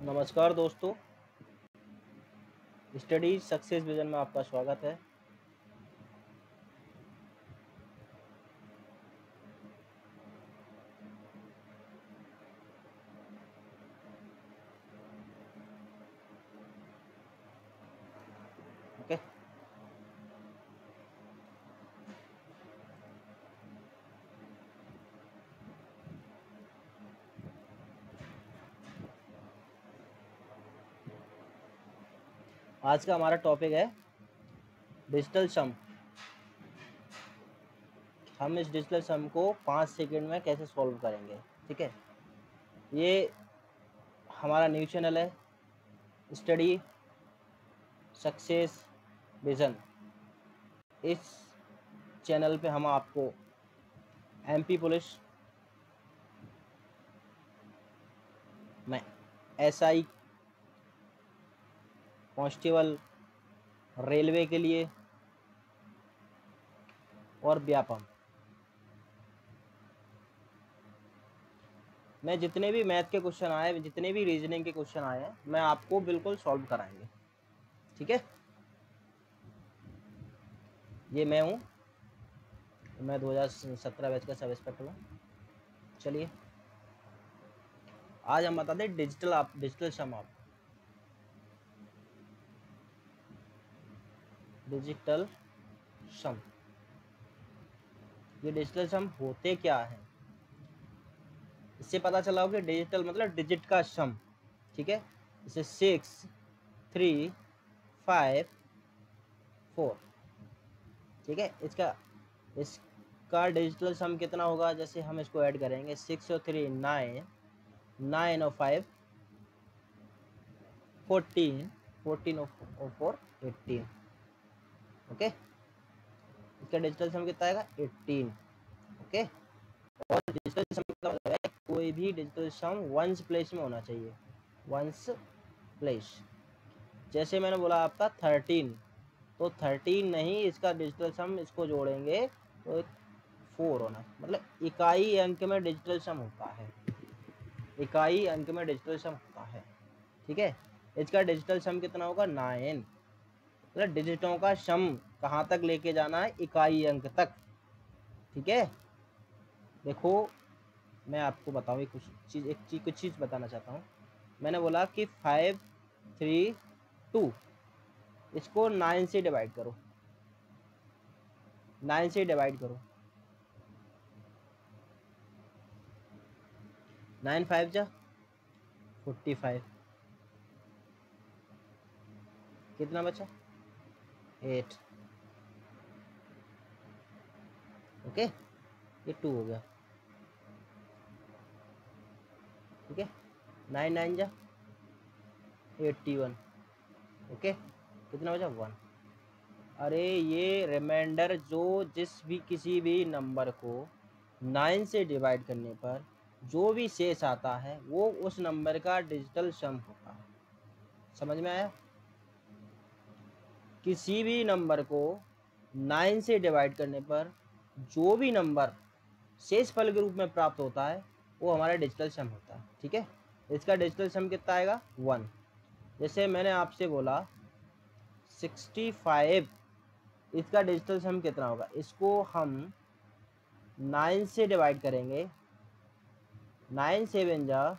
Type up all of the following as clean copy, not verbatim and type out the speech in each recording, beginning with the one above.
नमस्कार दोस्तों, study success vision में आपका स्वागत है। ओके, आज का हमारा टॉपिक है डिजिटल सम। हम इस डिजिटल सम को 5 सेकंड में कैसे सॉल्व करेंगे। ठीक है, ये हमारा न्यू चैनल है स्टडी सक्सेस विजन। इस चैनल पे हम आपको एमपी पुलिस में एसआई कांस्टेबल, रेलवे के लिए और व्यापम में जितने भी मैथ के क्वेश्चन आए, जितने भी रीजनिंग के क्वेश्चन आए हैं, मैं आपको बिल्कुल सॉल्व कराएंगे। ठीक है, ये मैं हूँ, मैं 2017 बैच का सब इंस्पेक्टर हूँ। चलिए आज हम बताते हैं डिजिटल सम। आप डिजिटल सम, ये डिजिटल सम होते क्या है, इससे पता चला हो कि डिजिटल मतलब डिजिट का सम। ठीक है, जैसे 6, 3, 5, 4। ठीक है, इसका डिजिटल सम कितना होगा, जैसे हम इसको ऐड करेंगे 6 और 3 9, 9 और 5 14, 14 और 4 18। ओके, इसका डिजिटल सम कितना आएगा 18। ओके, और डिजिटल सम का मतलब है कोई भी डिजिटल सम वंस प्लेस में होना चाहिए, वंस प्लेस। जैसे मैंने बोला आपका 13, तो 13 नहीं, इसका डिजिटल सम इसको जोड़ेंगे तो 4 होना, मतलब इकाई अंक में डिजिटल सम होता है, इकाई अंक में डिजिटल सम होता है। ठीक है, इसका डिजिटल सम कितना होगा 9, मतलब डिजिटों का सम कहाँ तक लेके जाना है, इकाई अंक तक। ठीक है, देखो मैं आपको बताऊँ कुछ चीज़ बताना चाहता हूँ। मैंने बोला कि 5, 3, 2, इसको 9 से डिवाइड करो, 9 से डिवाइड करो। 9 5 जा 45, कितना बचा 8। ओके, ये 2 हो गया। ठीक है, 9 9 जा 81। ओके, कितना बचा 1। अरे ये रिमाइंडर किसी भी नंबर को 9 से डिवाइड करने पर जो भी शेष आता है वो उस नंबर का डिजिटल सम होता है। समझ में आया? किसी भी नंबर को 9 से डिवाइड करने पर जो भी नंबर शेष फल के रूप में प्राप्त होता है वो हमारा डिजिटल सम होता है। ठीक है, इसका डिजिटल सम कितना आएगा 1। जैसे मैंने आपसे बोला 65, इसका डिजिटल सम कितना होगा, इसको हम 9 से डिवाइड करेंगे, 9 7 जा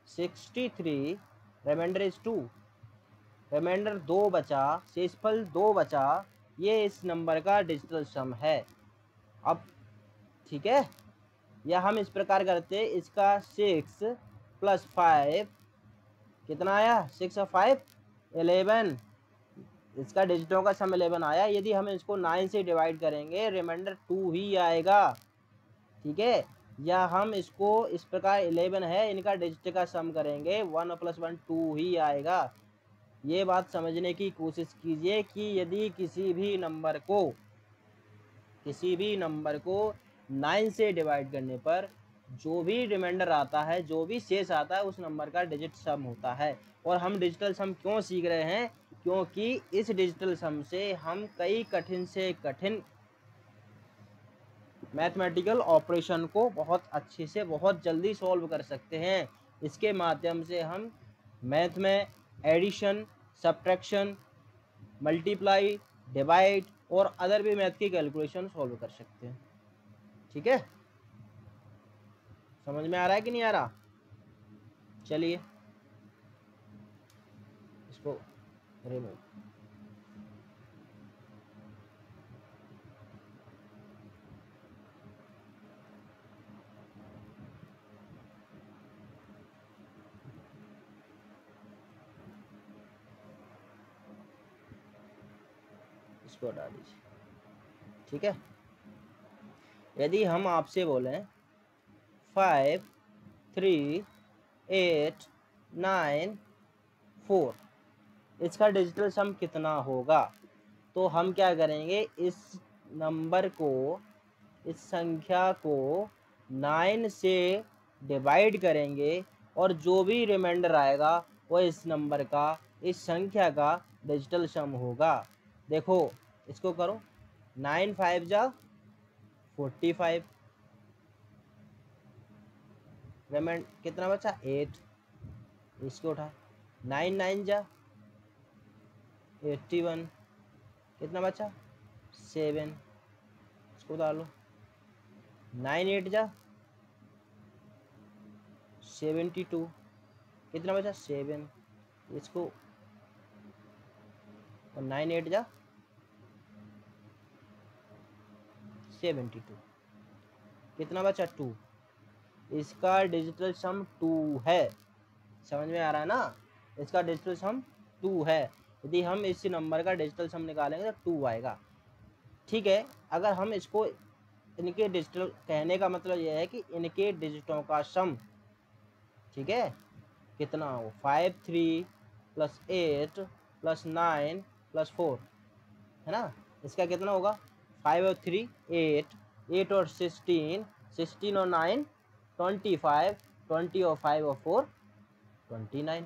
63, रिमाइंडर इज 2, रिमाइंडर 2 बचा, शेषफल 2 बचा, ये इस नंबर का डिजिटल सम है। अब ठीक है, या हम इस प्रकार करते, इसका 6 + 5 कितना आया, 6 और 5 11, इसका डिजिटों का सम 11 आया। यदि हम इसको 9 से डिवाइड करेंगे रिमाइंडर 2 ही आएगा। ठीक है, या हम इसको इस प्रकार 11 है, इनका डिजिट का सम करेंगे 1 + 1 2 ही आएगा। ये बात समझने की कोशिश कीजिए कि यदि किसी भी नंबर को 9 से डिवाइड करने पर जो भी रिमाइंडर आता है, जो भी शेष आता है, उस नंबर का डिजिट सम होता है। और हम डिजिटल सम क्यों सीख रहे हैं, क्योंकि इस डिजिटल सम से हम कई कठिन से कठिन मैथमेटिकल ऑपरेशन को बहुत अच्छे से बहुत जल्दी सॉल्व कर सकते हैं। इसके माध्यम से हम मैथ में एडिशन, सब्ट्रैक्शन, मल्टीप्लाई, डिवाइड और अदर भी मैथ की कैलकुलेशन सॉल्व कर सकते हैं। ठीक है, समझ में आ रहा है कि नहीं आ रहा? चलिए इसको रिमूव। इसको हटा दीजिए। ठीक है, यदि हम आपसे बोलें 5 3 8 9 4 इसका डिजिटल सम कितना होगा, तो हम क्या करेंगे, इस नंबर को, इस संख्या को 9 से डिवाइड करेंगे और जो भी रिमाइंडर आएगा वो इस नंबर का, इस संख्या का डिजिटल सम होगा। देखो इसको करो, 9 5 जा 45, रिमाइंड कितना बचा 8, इसको उठा, 9 9 जा 81, कितना बचा 7, इसको डालो, 9 8 जा 72, कितना बचा 7, इसको, और 9 8 जा 72, कितना बचा 2, इसका डिजिटल सम 2 है। समझ में आ रहा है ना, इसका डिजिटल सम 2 है। यदि हम इस नंबर का डिजिटल सम निकालेंगे तो 2 आएगा। ठीक है, अगर हम इसको, इनके डिजिटल, कहने का मतलब यह है कि इनके डिजिटों का सम, ठीक है, कितना हो, 5 3 + 8 + 9 + 4 है ना, इसका कितना होगा, 5 और 3 8, 8 और 16, 16 और 9 25, 20 और 5 और 4 29।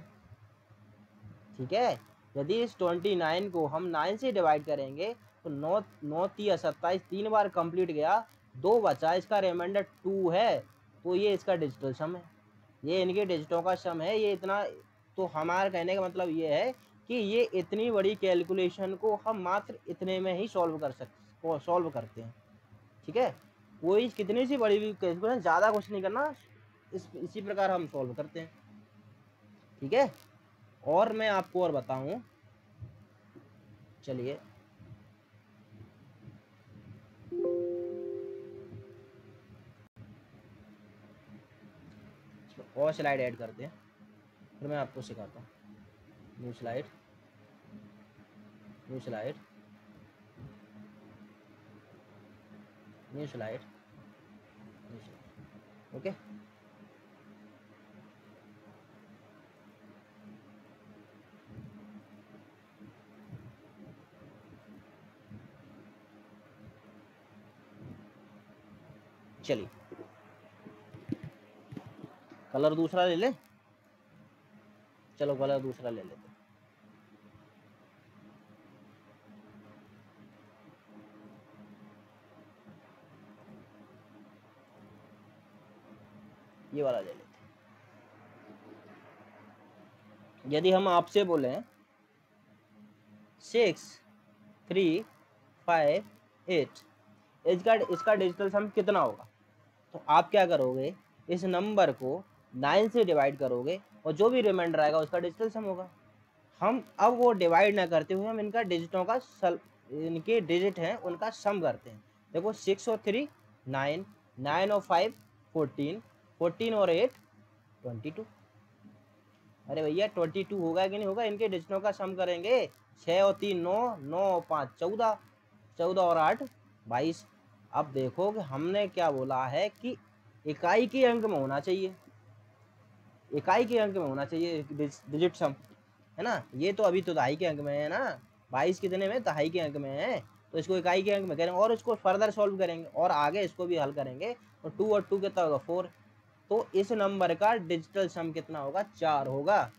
ठीक है, यदि इस 29 को हम 9 से डिवाइड करेंगे तो 9 9 3 27, 3 बार कंप्लीट गया, 2 बचा, इसका रिमाइंडर 2 है, तो ये इसका डिजिटल सम है, ये इनके डिजिटों का सम है, ये इतना। तो हमारा कहने का मतलब ये है कि ये इतनी बड़ी कैलकुलेशन को हम मात्र इतने में ही सॉल्व करते हैं। ठीक है, कोई कितनी सी बड़ी भी कैलकुलेशन, ज़्यादा कुछ नहीं करना, इसी प्रकार हम सॉल्व करते हैं। ठीक है, और मैं आपको और बताऊं, चलिए और स्लाइड ऐड करते हैं, फिर मैं आपको सिखाता हूँ। New slide, new slide, new slide, new slide. Okay, चलिए कलर दूसरा ले लें, चलो कलर दूसरा ले लेते हैं। ये वाला ले लेते हैं। यदि हम आपसे बोलें 6 3 5 8 इसका डिजिटल सम कितना होगा, तो आप क्या करोगे, इस नंबर को 9 से डिवाइड करोगे और जो भी रिमाइंडर आएगा उसका डिजिटल सम होगा। हम अब वो डिवाइड ना करते हुए हम इनका डिजिटों का इनके डिजिट हैं उनका सम करते हैं। देखो 6 और 3 9, 9 और 5 14, 14 और 8 22। अरे भैया 22 होगा कि नहीं होगा, इनके डिजिटों का सम करेंगे। 6 और 3 9, 9 और 5 14, 14 और 8 22। अब देखो कि हमने क्या बोला है कि इकाई के अंक में होना चाहिए, इकाई के अंक में होना चाहिए डिजिट सम, है ना। ये तो अभी तो दहाई के अंक में है ना, 22 कितने में, दहाई के अंक में है, तो इसको इकाई के अंक में करेंगे और इसको फर्दर सॉल्व करेंगे और आगे इसको भी हल करेंगे। तो 2 और 2 कितना होगा 4, तो इस नंबर का डिजिटल सम कितना होगा 4 होगा।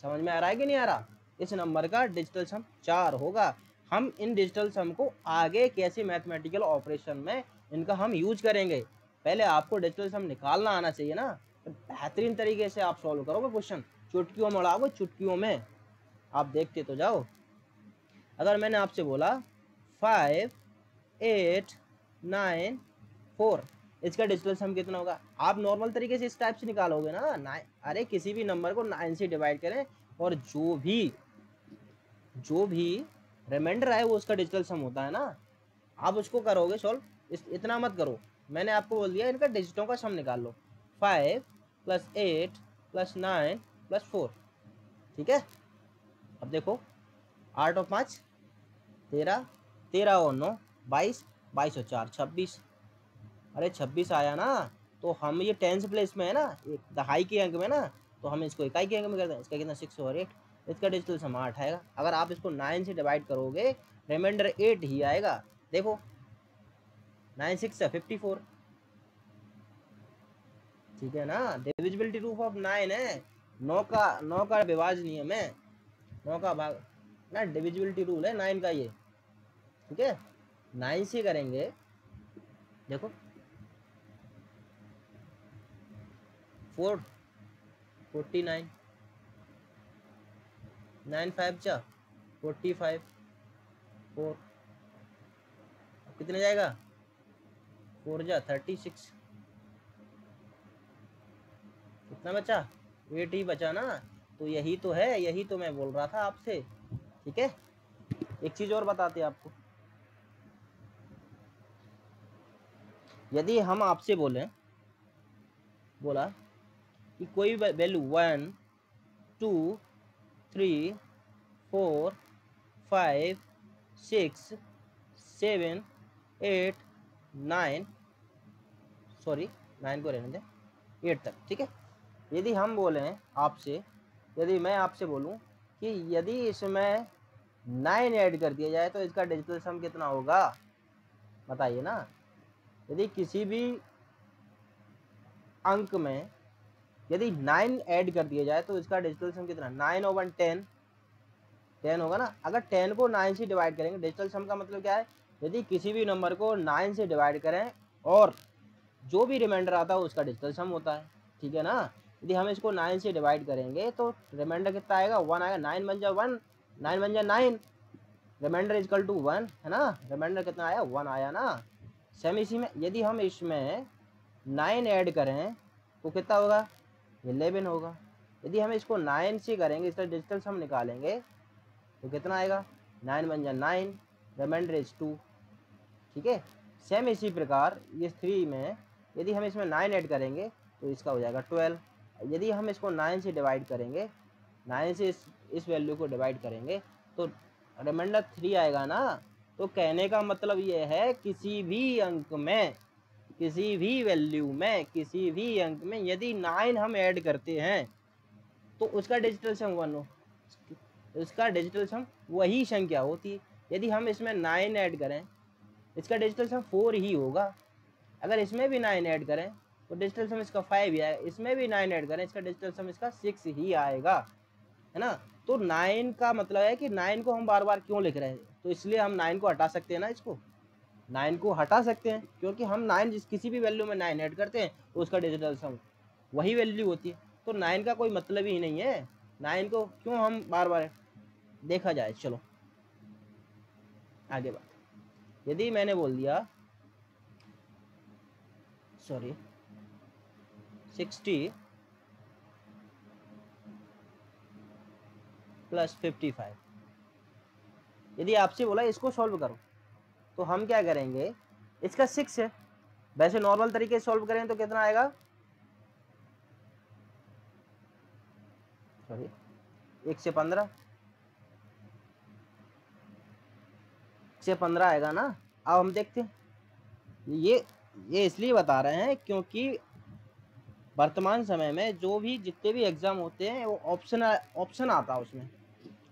समझ में आ रहा है कि नहीं आ रहा, इस नंबर का डिजिटल सम 4 होगा। हम इन डिजिटल सम को आगे कैसे मैथमेटिकल ऑपरेशन में इनका हम यूज करेंगे, पहले आपको डिजिटल सम निकालना आना चाहिए ना, तो बेहतरीन तरीके से आप सॉल्व करोगे क्वेश्चन, चुटकियों में उड़ाओगे, चुटकियों में। आप देखते तो जाओ। अगर मैंने आपसे बोला 5 8 9 4, इसका डिजिटल सम कितना होगा? आप नॉर्मल तरीके से इस टाइप से निकालोगे ना। अरे किसी भी नंबर को 9 से डिवाइड करें और जो भी रिमाइंडर आए वो उसका डिजिटल सम होता है ना। आप उसको करोगे सॉल्व, इतना मत करो। मैंने आपको बोल दिया इनका डिजिटों का सम निकाल लो। 5 + 8 + 9 + 4, ठीक है। अब देखो 8 और 5 13, 13 और 9 22, 22 और 4 26। अरे 26 आया ना। तो हम ये टेंस प्लेस में है ना, दहाई के अंक में ना, तो हम इसको इकाई के अंक में कर दें। इसका कितना 6 और 8, इसका डिजिटल सम 8 आएगा। अगर आप इसको 9 से डिवाइड करोगे रिमाइंडर 8 ही आएगा। देखो 9 6 54, ठीक है ना। डिविजिबिलिटी रूफ ऑफ 9 है, 9 का विभाज्य नियम है, 9 का भाग ना, डिविजिबिलिटी रूल है 9 का ये, ठीक है। 9 से करेंगे, देखो 4 49, 9 5 जा 45, 4 कितने जाएगा, 4 जा 36, कितना बचा, 8 ही बचा ना। तो यही तो है, यही तो मैं बोल रहा था आपसे, ठीक है। एक चीज और बताते आपको, यदि हम आपसे बोला कि कोई वैल्यू 1 2 3 4 5 6 7 8 9, सॉरी 9 को रहने दें, 8 तक, ठीक है। यदि हम बोलें आपसे, यदि मैं आपसे बोलूं कि यदि इसमें 9 ऐड कर दिया जाए तो इसका डिजिटल सम कितना होगा, बताइए ना। यदि किसी भी अंक में यदि 9 ऐड कर दिया जाए तो इसका डिजिटल सम कितना, 9 और 1 10, 10 होगा ना। अगर 10 को 9 से डिवाइड करेंगे, डिजिटल सम का मतलब क्या है, यदि किसी भी नंबर को 9 से डिवाइड करें और जो भी रिमाइंडर आता है उसका डिजिटल सम होता है, ठीक है ना। यदि हम इसको 9 से डिवाइड करेंगे तो रिमाइंडर कितना आएगा, 1 आएगा। 9 बन जा 1, 9 बन जा 9, रिमाइंडर इजकल टू 1 है ना। रिमाइंडर कितना आया, 1 आया ना। सेम इसी में यदि हम इसमें 9 ऐड करें तो कितना होगा, 11 होगा। यदि हम इसको 9 से करेंगे, इसका डिजिटल सम निकालेंगे तो कितना आएगा, 9 बन जा 9, रिमाइंडर इज 2, ठीक है। सेम इसी प्रकार ये 3 में यदि हम इसमें 9 ऐड करेंगे तो इसका हो जाएगा 12। यदि हम इसको 9 से डिवाइड करेंगे, 9 से इस वैल्यू को डिवाइड करेंगे तो रिमाइंडर 3 आएगा ना। तो कहने का मतलब ये है किसी भी अंक में, किसी भी वैल्यू में, किसी भी अंक में यदि 9 हम ऐड करते हैं तो उसका डिजिटल सम 1 हो, उसका डिजिटल सम वही संख्या होती है। यदि हम इसमें 9 ऐड करें इसका डिजिटल सम 4 ही होगा। अगर इसमें भी 9 ऐड करें तो डिजिटल सम इसका 5 ही आएगा। इसमें भी 9 ऐड करें इसका डिजिटल सम इसका 6 ही आएगा, है ना। तो 9 का मतलब है कि 9 को हम बार बार क्यों लिख रहे हैं, तो इसलिए हम 9 को हटा सकते हैं ना, इसको 9 को हटा सकते हैं क्योंकि हम 9 किसी भी वैल्यू में 9 ऐड करते हैं तो उसका डिजिटल सम वही वैल्यू होती है। तो 9 का कोई मतलब ही नहीं है, 9 को क्यों हम बार बार देखा जाए। चलो आगे बात, यदि मैंने बोल दिया सॉरी 60 + 55, यदि आपसे बोला इसको सॉल्व करो तो हम क्या करेंगे, इसका 6 है, वैसे नॉर्मल तरीके से सॉल्व करें तो कितना आएगा, सॉरी 1 से 15, 1 से 15 आएगा ना। अब हम देखते हैं, ये इसलिए बता रहे हैं क्योंकि वर्तमान समय में जो भी जितने भी एग्जाम होते हैं वो ऑप्शन आता है उसमें,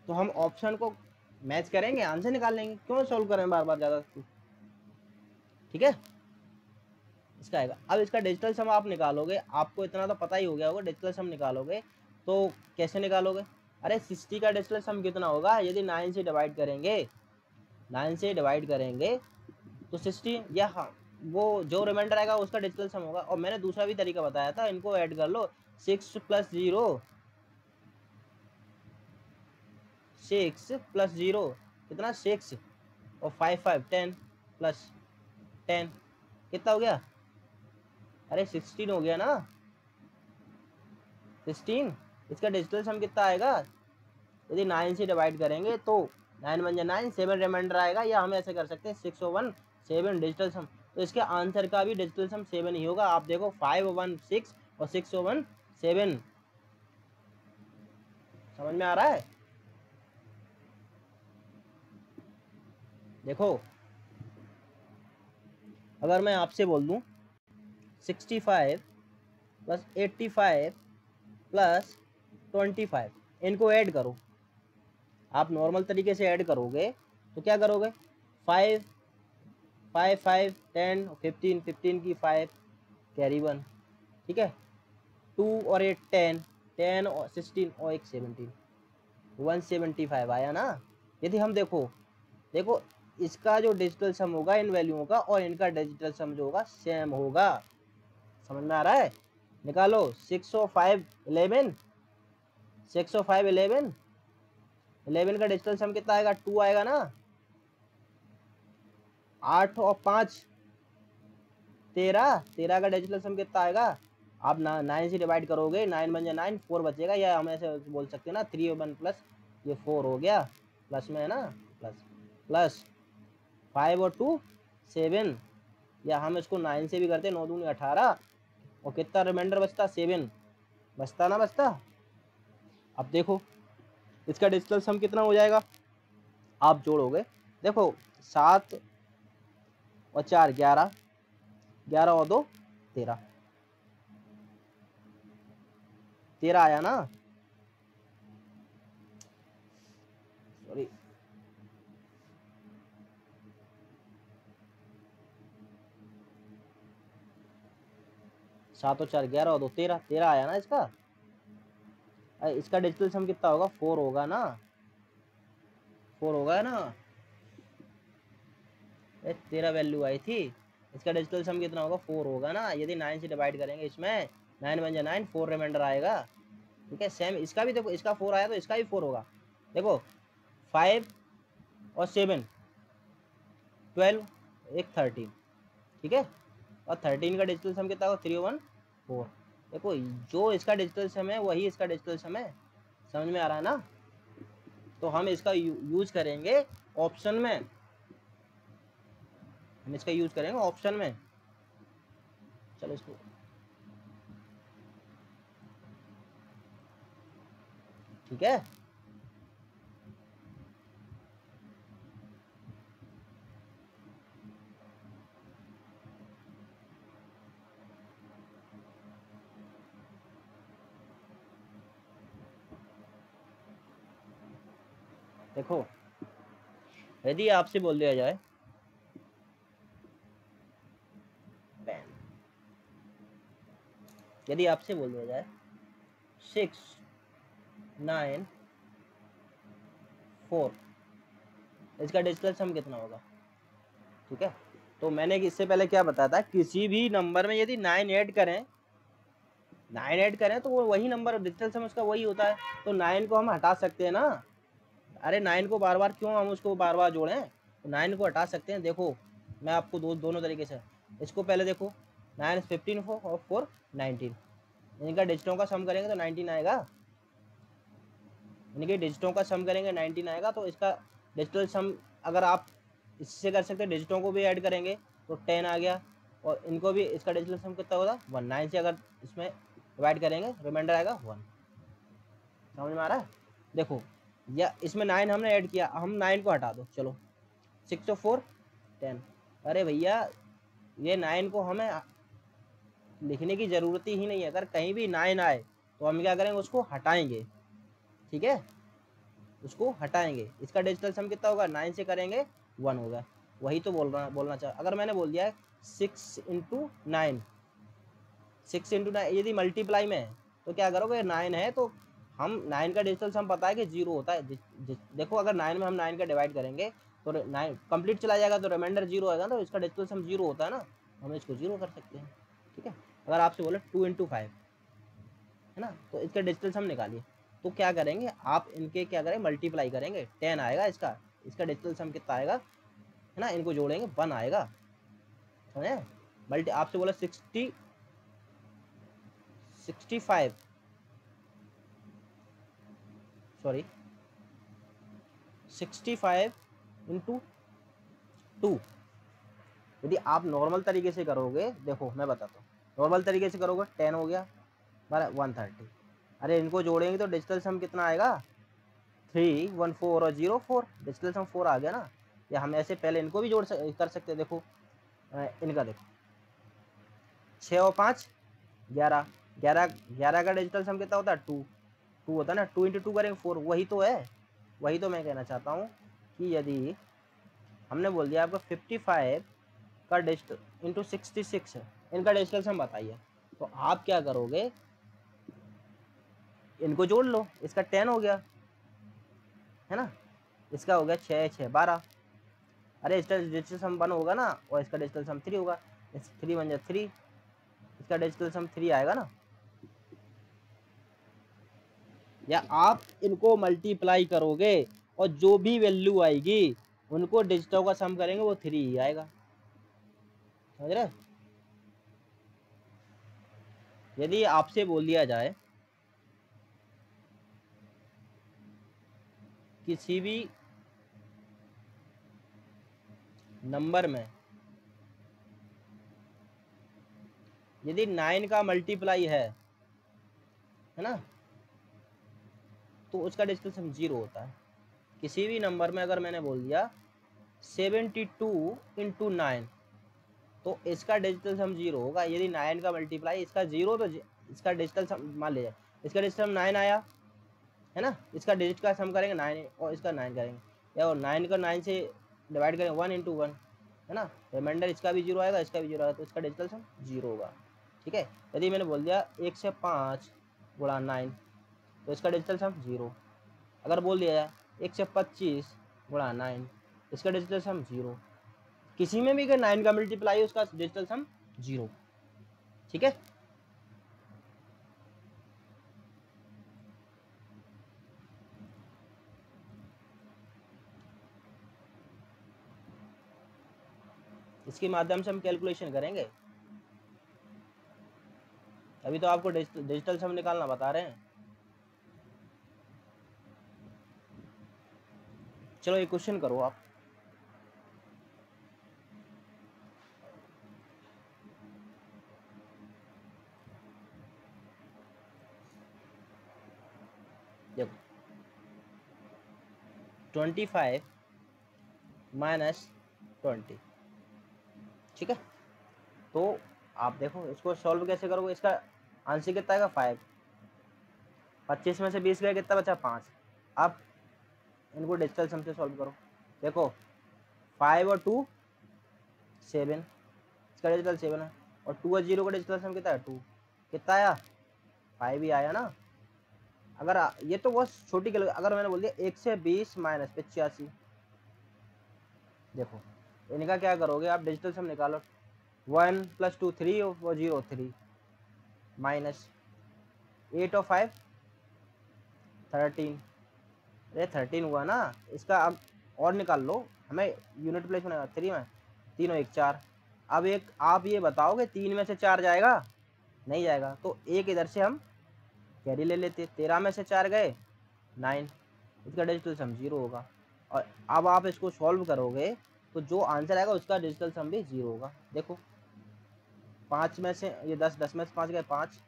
तो हम ऑप्शन को मैच करेंगे, आंसर निकाल लेंगे, क्यों सॉल्व करें बार बार ज़्यादा, ठीक है। इसका आएगा। अब इसका डिजिटल सम आप निकालोगे, आपको इतना तो पता ही हो गया होगा, डिजिटल सम निकालोगे तो कैसे निकालोगे। अरे 60 का डिजिटल सम कितना होगा, यदि 9 से डिवाइड करेंगे, 9 से डिवाइड करेंगे तो 60 या हाँ वो जो रिमाइंडर आएगा उसका डिजिटल सम होगा। और मैंने दूसरा भी तरीका बताया था, इनको ऐड कर लो, 6 + 0 6 प्लस 0 कितना 6 और 5 5 10 प्लस 10 कितना हो गया? अरे 16 हो गया ना, 16। इसका डिजिटल सम कितना आएगा? यदि 9 से डिवाइड करेंगे तो 9 1 9, 7 रिमाइंडर आएगा, या हम ऐसे कर सकते हैं 6 और 1 7 डिजिटल सम। तो इसके आंसर का भी डिजिटल सम 7 ही होगा। आप देखो 5 और 1 6 और 6 और 1 7। समझ में आ रहा है? देखो अगर मैं आपसे बोल दूं 65 प्लस 85 प्लस 25, इनको ऐड करो। आप नॉर्मल तरीके से ऐड करोगे तो क्या करोगे? 5 5 5 10 15 15 की 5 कैरी 1, ठीक है। 2 और 8 10 10 और 16 और 1 17 175 आया ना। यदि हम देखो इसका जो डिजिटल सम होगा इन वैल्यूओं का और इनका डिजिटल सम जो होगा सेम होगा। समझ में आ रहा है? निकालो 6 और 5 11, 6 और 5 11, 11 का डिजिटल सम कितना आएगा? 2 आएगा ना। 8 और 5 13, 13 का डिजिटल सम कितना आएगा? आप 9 से डिवाइड करोगे, 9 बन जाए 9, 4 बचेगा, या हम ऐसे बोल सकते हैं ना 3 और 1 प्लस ये 4 हो गया, प्लस में है ना, प्लस 5 और 2 7, या हम इसको 9 से भी करते, 9 दूनी 18, और कितना रिमाइंडर बचता? 7 बचता ना बचता। अब देखो इसका डिजिटल सम कितना हो जाएगा? आप जोड़ोगे, देखो 7 और 4 11, 11 और 2 13, 13 आया ना। सॉरी, सात और 4 11 और 2 13, 13 आया ना इसका। इसका डिजिटल सम कितना होगा? 4 होगा ना, 4 होगा ना। 13 वैल्यू आई थी, इसका डिजिटल सम कितना होगा? 4 होगा ना। यदि 9 से डिवाइड करेंगे इसमें 9 बन जाए 9, 4 रिमाइंडर आएगा, ठीक है। सेम इसका भी देखो, इसका 4 आया तो इसका भी 4 होगा। देखो 5 और 7 12 एक 13, ठीक है। और 13 का डिजिटल सम कितना होगा? 3 और 1 4। देखो जो इसका डिजिटल सम है वही इसका डिजिटल सम है। समझ में आ रहा है ना? तो हम इसका यूज करेंगे ऑप्शन में, हम इसका यूज करेंगे ऑप्शन में। चलो इसको ठीक है। देखो यदि आपसे बोल दिया जाए यदि आपसे बोल दिया जाए 6 9 4, इसका डिजिटल सम कितना होगा? ठीक है। तो मैंने इससे पहले क्या बताया था, किसी भी नंबर में यदि 9 ऐड करें तो वो वही नंबर डिजिटल सम उसका वही होता है। तो 9 को हम हटा सकते हैं ना। अरे 9 को बार बार क्यों हम उसको बार बार जोड़ें? तो 9 को हटा सकते हैं। देखो मैं आपको दोनों तरीके से, इसको पहले देखो 9 15 4 और 4 19, इनका डिजिटों का सम करेंगे तो 19 आएगा। इनके डिजिटों का सम करेंगे 19 आएगा। तो इसका डिजिटल सम अगर आप इससे कर सकते हैं, डिजिटों को भी ऐड करेंगे तो 10 आ गया, और इनको भी इसका डिजिटल सम कितना होगा? 1। 9 से अगर इसमें डिवाइड करेंगे रिमाइंडर आएगा 1। समझ में आ रहा है? देखो या इसमें 9 हमने ऐड किया, हम 9 को हटा दो, चलो 6 और 4 10। अरे भैया ये 9 को हमें लिखने की ज़रूरत ही नहीं है। अगर कहीं भी 9 आए तो हम क्या करेंगे? उसको हटाएंगे, ठीक है, उसको हटाएंगे। इसका डिजिटल सम कितना होगा? 9 से करेंगे 1 होगा। वही तो बोलना चाह। अगर मैंने बोल दिया है 6 इंटू 9, 6 इंटू 9 यदि मल्टीप्लाई में है तो क्या करोगे? 9 है तो हम 9 का डिजिटल सम पता है कि 0 होता है। देखो अगर 9 में हम 9 का डिवाइड करेंगे तो 9 कंप्लीट चला जाएगा तो रिमाइंडर 0 आएगा, तो इसका डिजिटल सम 0 होता है ना, हम इसको 0 कर सकते हैं, ठीक है। अगर आपसे बोले 2 इंटू 5 है ना, तो इसका डिजिटल सम निकालिए। तो क्या करेंगे आप, इनके क्या करेंगे मल्टीप्लाई करेंगे, 10 आएगा इसका डिजिटल सम कितना आएगा, है ना, इनको जोड़ेंगे 1 आएगा, समझे। मल्टी आपसे बोला 65 सॉरी 65 इंटू 2। यदि आप नॉर्मल तरीके से करोगे, देखो मैं बताता हूँ, नॉर्मल तरीके से करोगे 10 हो गया 130। अरे इनको जोड़ेंगे तो डिजिटल सम कितना आएगा 3 1 4 और 0 4, डिजिटल सम 4 आ गया ना। या हम ऐसे पहले इनको भी कर सकते हैं। देखो इनका देखो 6 और 5 11 11 का डिजिटल सम कितना होता है 2 होता है ना, 2 इंटू 2 करेंगे 4, वही तो है, वही तो मैं कहना चाहता हूँ कि यदि हमने बोल दिया आपको 55 का डिजिटल इंटू 66 है, इनका डिजिटल सम बताइए, तो आप क्या करोगे, इनको जोड़ लो, इसका 10 हो गया, है ना, इसका हो गया 6 6 12। अरे इसका डिजिटल सम 1 होगा ना, और इसका डिजिटल सम 3 होगा, 3 1 3, इसका डिजिटल सम 3 आएगा ना। या आप इनको मल्टीप्लाई करोगे और जो भी वैल्यू आएगी उनको डिजिटल का सम करेंगे, वो 3 ही आएगा, समझ रहे। यदि आपसे बोल दिया जाए किसी भी नंबर में यदि 9 का मल्टीप्लाई है ना, तो उसका डिजिटल सम 0 होता है। किसी भी नंबर में अगर मैंने बोल दिया 72 इंटू 9, तो इसका डिजिटल सम 0 होगा। यदि 9 का मल्टीप्लाई इसका 0, तो इसका डिजिटल सम मान लीजिए, इसका डिजिटल सम 9 आया, है ना, इसका डिजिट का सम करेंगे 9 और इसका 9 करेंगे, या और 9 का 9 से डिवाइड करेंगे 1 इंटू 1, है ना, रिमाइंडर इसका भी 0 आएगा, इसका भी 0 आएगा, तो इसका डिजिटल सम 0 होगा। ठीक है। यदि मैंने बोल दिया 1 से 5 गुणा 9, तो इसका डिजिटल सम 0। अगर बोल दिया जाए 1 से 25 गुणा 9, इसका डिजिटल सम 0। किसी में भी अगर 9 का मल्टीप्लाई उसका डिजिटल सम 0। ठीक है। इसके माध्यम से हम कैलकुलेशन करेंगे। अभी तो आपको डिजिटल सम निकालना बता रहे हैं। चलो एक क्वेश्चन करो आप। देखो 25 माइनस 20, ठीक है। तो आप देखो इसको सॉल्व कैसे करोगे, इसका आंसर कितना आएगा 5, 25 में से 20 गए कितना बचा 5। आप इनको डिजिटल सम से सॉल्व करो। देखो 5 और 2 7, इसका डिजिटल 7 है, और 2 और 0 का डिजिटल सम कितना है 2, कितना आया 5 ही आया ना। अगर ये तो बहुत छोटी अगर मैंने बोल दिया 1 से 20 माइनस 85, देखो इनका क्या करोगे आप, डिजिटल सम निकालो, 1 + 2 3 और 0 3, माइनस 8 और 5 13, अरे 13 हुआ ना। इसका अब और निकाल लो, हमें यूनिट प्लेस में 3 में 3 और 1 4। अब एक आप ये बताओगे 3 में से 4 जाएगा, नहीं जाएगा, तो एक इधर से हम कैरी ले लेते, 13 में से 4 गए 9, इसका डिजिटल सम 0 होगा। और अब आप इसको सॉल्व करोगे तो जो आंसर आएगा उसका डिजिटल सम भी 0 होगा। देखो 5 में से ये 10, 10 में से 5 गए 5,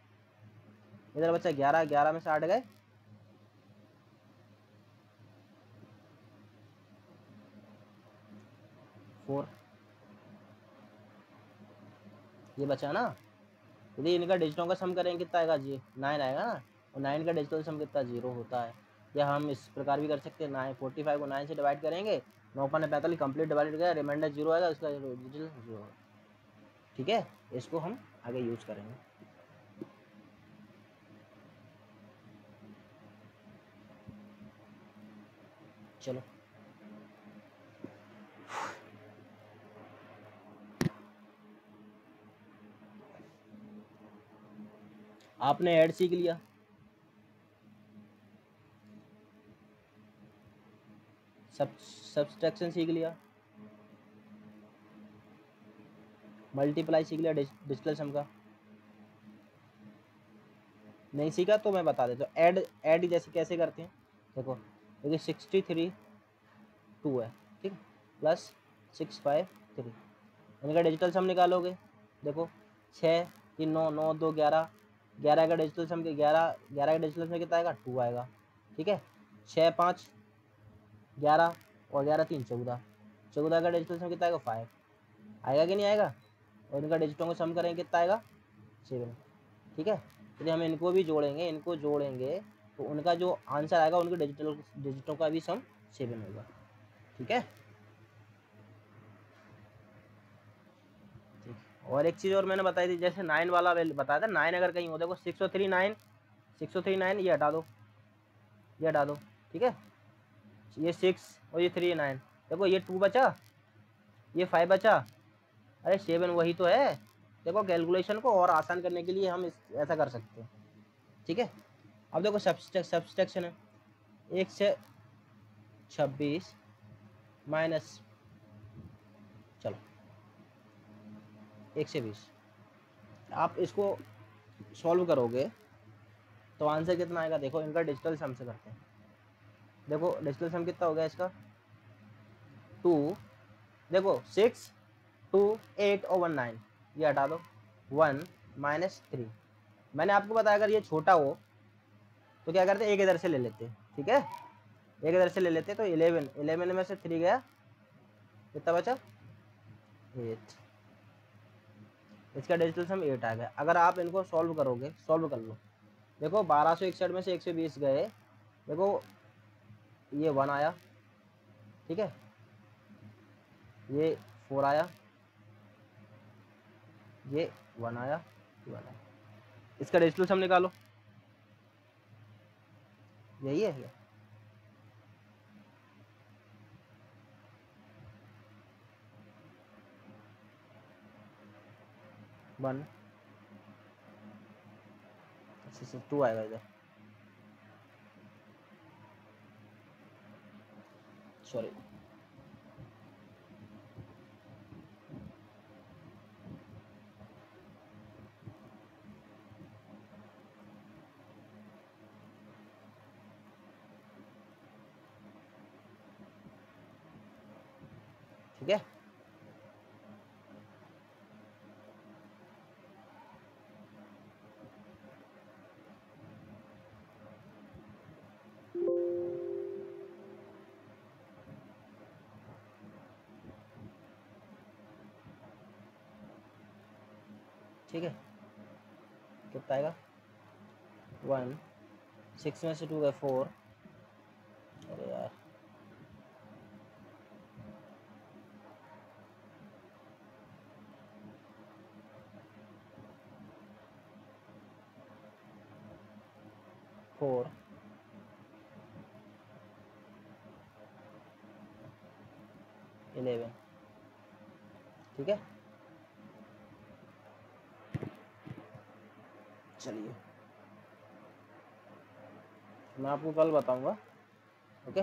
इधर बचा 11, 11 में से 8 गए 4, ये बचा ना। यदि इनका डिजिटों का सम करेंगे कितना आएगा जी 9 आएगा ना, और 9 का डिजिटल सम कितना 0 होता है। या हम इस प्रकार भी कर सकते हैं, 9 45 को 9 से डिवाइड करेंगे, 9 × 45 कंप्लीट डिवाइड गया, रिमाइंडर 0 आएगा, उसका डिजिटल 0 होगा। ठीक है, इसको हम आगे यूज करेंगे। चलो आपने ऐड सीख लिया, सब्सट्रैक्शन सीख लिया, मल्टीप्लाई सीख लिया डिजिटल सम का। नहीं सीखा तो मैं बता देता हूँ। ऐड जैसे कैसे करते हैं, देखो देखिए 63 2 है, ठीक, प्लस 653, इनका डिजिटल सम निकालोगे। देखो 6 3 9 9 2 11, 11 का डिजिटल सम के 11 का डिजिटल सम कितना आएगा, 2 आएगा, ठीक है। 6 5 11 और 11 3 14, 14 का डिजिटल सम कितना आएगा, 5 आएगा कि नहीं आएगा। और इनका डिजिटों को सम करेंगे कितना आएगा, 7, ठीक है। यदि हम इनको भी जोड़ेंगे, इनको जोड़ेंगे तो उनका जो आंसर आएगा उनके डिजिटों का भी सम 7 होगा, ठीक है। और एक चीज़ और मैंने बताई थी, जैसे 9 वाला बताया था, 9 अगर कहीं हो, देखो 603 9 ये हटा दो, ये हटा दो, ठीक है। ये 6 और ये 3 9, देखो ये 2 बचा, ये 5 बचा, अरे 7 वही तो है। देखो कैलकुलेशन को और आसान करने के लिए हम ऐसा कर सकते हैं, ठीक है। अब देखो सब्सट्रैक्शन है, 1 से 26 माइनस, चलो 1 से 20, आप इसको सॉल्व करोगे तो आंसर कितना आएगा। देखो इनका डिजिटल सम से करते हैं, देखो डिजिटल सम कितना हो गया इसका, 2, देखो 6 2 8 और 1 9, ये हटा दो, 1 माइनस 3। मैंने आपको बताया अगर ये छोटा हो तो क्या करते, एक इधर से ले लेते, ठीक है, एक इधर से ले लेते। तो 11 में से 3 गया, कितना बचा, 8, इसका डिजिटल सम 8 आ गया। अगर आप इनको सॉल्व करोगे, सॉल्व कर लो, देखो 1261 में से 120 गए, देखो ये 1 आया, ठीक है, ये 4 आया, ये 1 आया, 2 आया, इसका डिजिटल सम निकालो, यही है ये। वन 2 आएगा इधर, सॉरी, ठीक है। ठीक है, कितना आएगा, 1, 6 में से 2 गए 4, अरे यार 4 11, ठीक है। चलिए मैं आपको कल बताऊंगा, ओके।